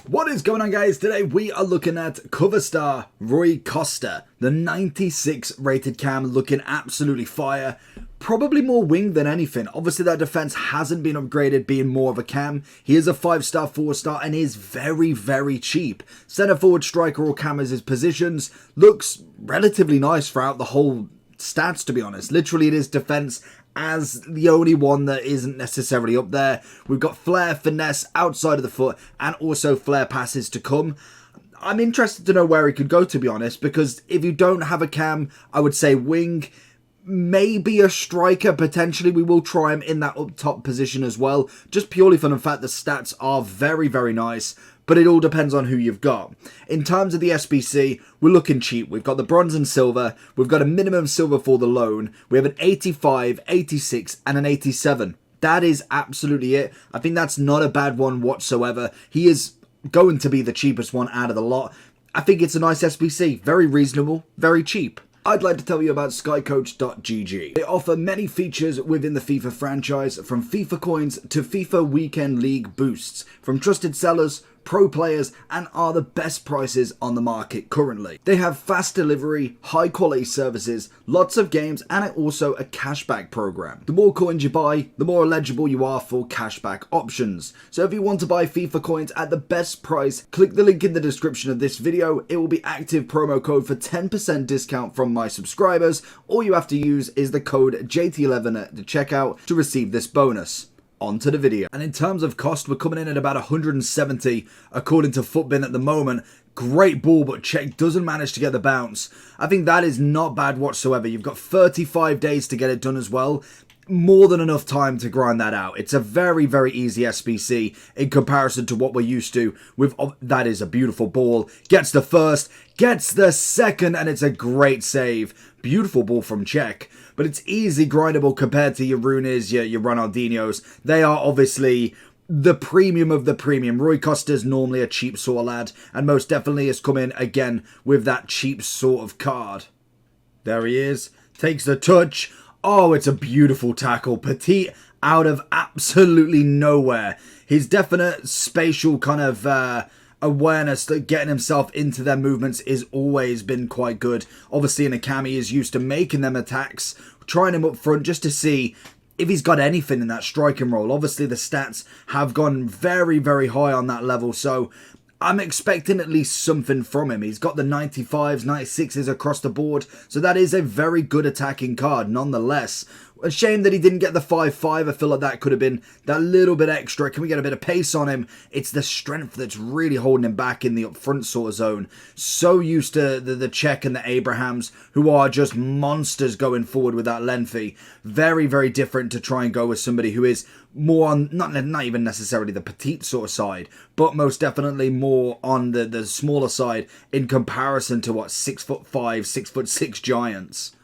What is going on, guys? Today we are looking at cover star Rui Costa, the 96 rated cam, looking absolutely fire. Probably more wing than anything. Obviously that defense hasn't been upgraded, being more of a cam. He is a 5-star, 4-star and is very, very cheap. Center forward, striker or cam as his positions. Looks relatively nice throughout the whole stats, to be honest. Literally it is defense as the only one that isn't necessarily up there. We've got flair, finesse outside of the foot, and also flair passes to come. I'm interested to know where he could go, to be honest, because if you don't have a cam, I would say wing, maybe a striker, potentially. We will try him in that up top position as well, just purely for the fact the stats are very, very nice. But it all depends on who you've got. In terms of the SBC, we're looking cheap. We've got the bronze and silver. We've got a minimum silver for the loan. We have an 85, 86, and an 87. That is absolutely it. I think that's not a bad one whatsoever. He is going to be the cheapest one out of the lot. I think it's a nice SBC. Very reasonable, very cheap. I'd like to tell you about skycoach.gg. They offer many features within the FIFA franchise, from FIFA coins to FIFA Weekend League boosts, from trusted sellers, pro players, and are the best prices on the market currently. They have fast delivery, high quality services, lots of games, and also a cashback program. The more coins you buy, the more eligible you are for cashback options. So if you want to buy FIFA coins at the best price, click the link in the description of this video. It will be active promo code for 10% discount from my subscribers. All you have to use is the code JT11 at the checkout to receive this bonus. On to the video. And in terms of cost, we're coming in at about 170 according to Footbin at the moment. Great ball, but Czech doesn't manage to get the bounce. I think that is not bad whatsoever. You've got 35 days to get it done as well. More than enough time to grind that out. It's a very, very easy SBC in comparison to what we're used to. With that is a beautiful ball. Gets the first, gets the second, and it's a great save. Beautiful ball from Czech. But it's easy grindable compared to your Rooney's, your Ronaldinho's. They are obviously the premium of the premium. Rui Costa's normally a cheap sort of lad, and most definitely has come in again with that cheap sort of card. There he is. Takes the touch. Oh, it's a beautiful tackle. Petit out of absolutely nowhere. His definite spatial kind of awareness that getting himself into their movements is always been quite good. Obviously in a cam he is used to making them attacks, trying him up front just to see if he's got anything in that striking role. Obviously the stats have gone very, very high on that level, so I'm expecting at least something from him. He's got the 95s, 96s across the board, so that is a very good attacking card nonetheless. A shame that he didn't get the 5-5. I feel like that could have been that little bit extra. Can we get a bit of pace on him? It's the strength that's really holding him back in the up front sort of zone. So used to the Czech and the Abrahams, who are just monsters going forward with that lengthy. Very, very different to try and go with somebody who is more on, not even necessarily the petite sort of side, but most definitely more on the smaller side in comparison to what 6'5", 6'6" giants.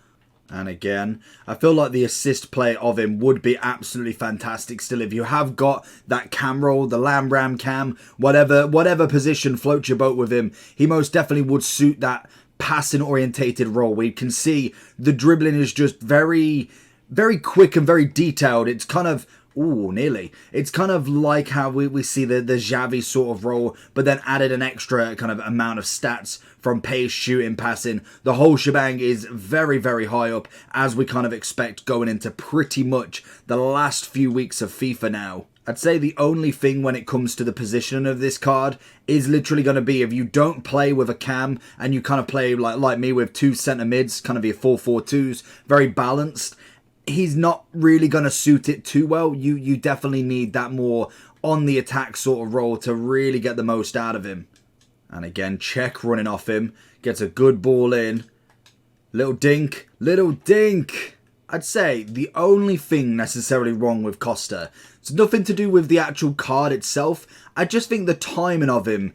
And again, I feel like the assist play of him would be absolutely fantastic still. If you have got that cam roll, the lamb ram cam, whatever position floats your boat with him, he most definitely would suit that passing orientated role where you can see the dribbling is just very, very quick and very detailed. It's kind of, ooh, nearly. It's kind of like how we see the Xavi sort of role, but then added an extra kind of amount of stats from pace, shooting, passing. The whole shebang is very, very high up, as we kind of expect going into pretty much the last few weeks of FIFA now. I'd say the only thing when it comes to the positioning of this card is literally going to be if you don't play with a cam and you kind of play like me with two centre mids, kind of your 4-4-2s, very balanced, he's not really going to suit it too well. You definitely need that more on the attack sort of role to really get the most out of him. And again, Czech running off him. Gets a good ball in. Little dink. Little dink. I'd say the only thing necessarily wrong with Costa, it's nothing to do with the actual card itself. I just think the timing of him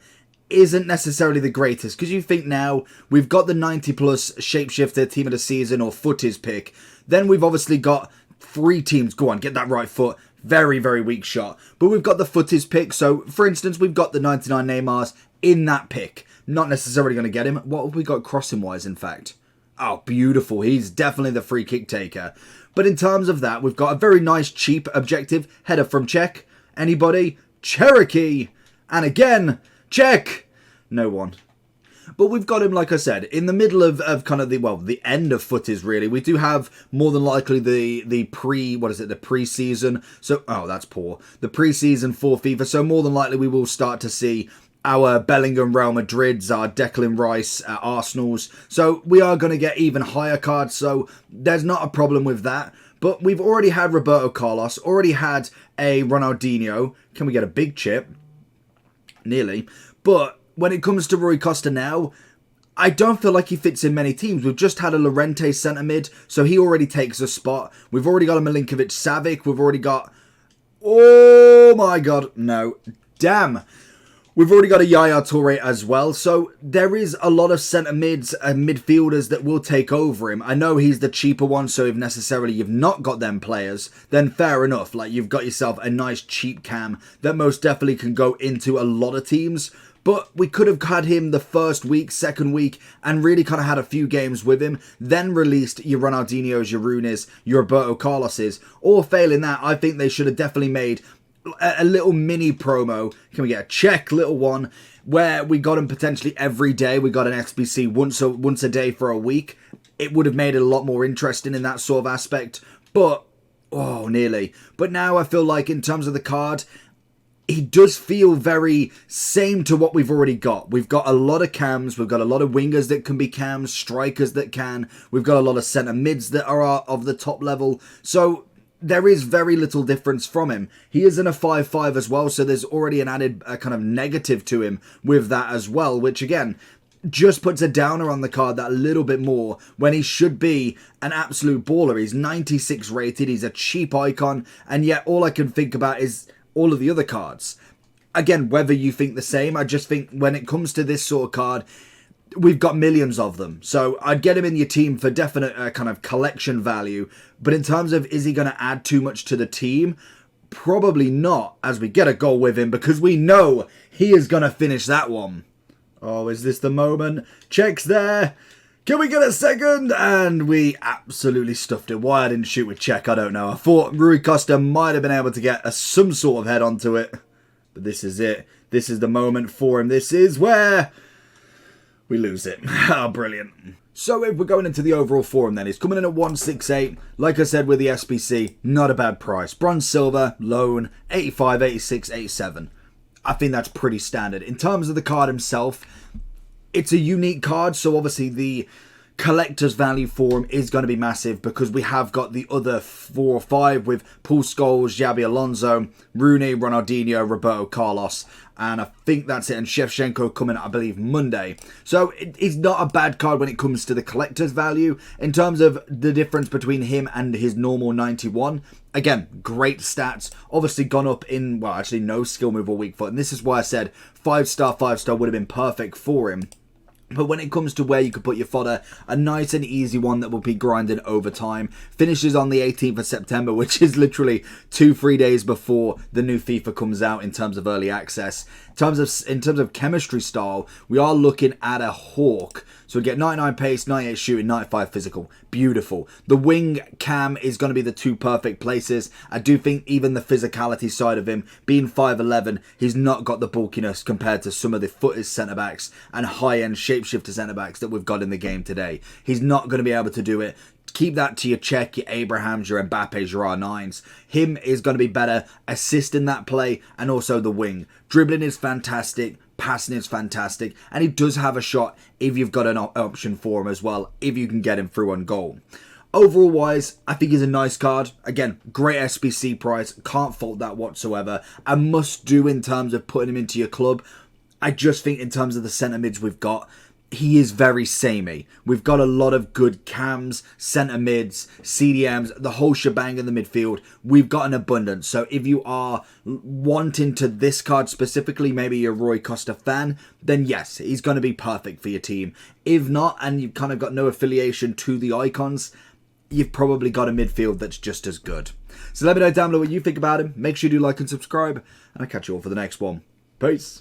isn't necessarily the greatest, because you think now we've got the 90 plus shapeshifter team of the season or footies pick. Then we've obviously got 3 teams. Go on, get that right foot. Very, very weak shot. But we've got the footies pick. So, for instance, we've got the 99 Neymars in that pick. Not necessarily going to get him. What have we got crossing-wise, in fact? Oh, beautiful. He's definitely the free kick taker. But in terms of that, we've got a very nice, cheap objective. Header from Czech. Anybody? Cherokee. And again, Check! No one. But we've got him, like I said, in the middle of kind of the end of footies, really. We do have more than likely the pre-season. So, oh, that's poor. The pre-season for FIFA. So more than likely we will start to see our Bellingham Real Madrids, our Declan Rice, our Arsenals. So we are going to get even higher cards. So there's not a problem with that. But we've already had Roberto Carlos, already had a Ronaldinho. Can we get a big chip? Nearly. But when it comes to Rui Costa now, I don't feel like he fits in many teams. We've just had a Llorente centre mid, so he already takes a spot. We've already got a Milinkovic-Savic. We've already got... Oh my god, no. Damn. We've already got a Yaya Toure as well, so there is a lot of centre mids and midfielders that will take over him. I know he's the cheaper one, so if necessarily you've not got them players, then fair enough. Like, you've got yourself a nice cheap cam that most definitely can go into a lot of teams. But we could have had him the first week, second week, and really kind of had a few games with him, then released your Ronaldinhos, your Rooney's, your Roberto Carlos's, or failing that, I think they should have definitely made a little mini promo. Can we get a check, little one, where we got him potentially every day. We got an XBC once a day for a week. It would have made it a lot more interesting in that sort of aspect, but, oh, nearly. But now I feel like in terms of the card, he does feel very same to what we've already got. We've got a lot of cams. We've got a lot of wingers that can be cams, strikers that can. We've got a lot of centre mids that are of the top level. So there is very little difference from him. He is in a 5-5 as well, so there's already an added kind of negative to him with that as well, which again just puts a downer on the card that little bit more when he should be an absolute baller. He's 96 rated, he's a cheap icon, and yet all I can think about is all of the other cards. Again, whether you think the same, I just think when it comes to this sort of card, we've got millions of them. So I'd get him in your team for definite kind of collection value. But in terms of, is he going to add too much to the team? Probably not, as we get a goal with him, because we know he is going to finish that one. Oh, is this the moment? Check's there. Can we get a second? And we absolutely stuffed it. Why I didn't shoot with check, I don't know. I thought Rui Costa might have been able to get some sort of head onto it. But this is it. This is the moment for him. This is where we lose it. Oh, brilliant. So if we're going into the overall form then, he's coming in at 168. Like I said with the SBC, not a bad price. Bronze, silver, loan, 85, 86, 87. I think that's pretty standard. In terms of the card himself, it's a unique card, so obviously the collector's value for him is going to be massive because we have got the other 4 or 5 with Paul Scholes, Xabi Alonso, Rooney, Ronaldinho, Roberto Carlos, and I think that's it. And Shevchenko coming, I believe, Monday. So it's not a bad card when it comes to the collector's value. In terms of the difference between him and his normal 91, again, great stats. Obviously gone up in, well, actually no skill move or weak foot. And this is why I said 5-star, 5-star would have been perfect for him. But when it comes to where you could put your fodder, a nice and easy one that will be grinding over time. Finishes on the 18th of September, which is literally 2-3 days before the new FIFA comes out in terms of early access. In terms of chemistry style, we are looking at a hawk. So we get 99 pace, 98 shooting, 95 physical. Beautiful. The wing cam is going to be the 2 perfect places. I do think even the physicality side of him, being 5'11", he's not got the bulkiness compared to some of the footed centre-backs and high-end shapeshifter centre-backs that we've got in the game today. He's not going to be able to do it. Keep that to your Czech, your Abrahams, your Mbappes, your R9s. Him is going to be better assisting that play and also the wing. Dribbling is fantastic. Passing is fantastic. And he does have a shot if you've got an option for him as well, if you can get him through on goal. Overall wise, I think he's a nice card. Again, great SBC price. Can't fault that whatsoever. A must do in terms of putting him into your club. I just think in terms of the centre mids we've got, he is very samey. We've got a lot of good cams, centre mids, CDMs, the whole shebang in the midfield. We've got an abundance. So if you are wanting to this card specifically, maybe you're a Rui Costa fan, then yes, he's going to be perfect for your team. If not, and you've kind of got no affiliation to the icons, you've probably got a midfield that's just as good. So let me know down below what you think about him. Make sure you do like and subscribe, and I'll catch you all for the next one. Peace.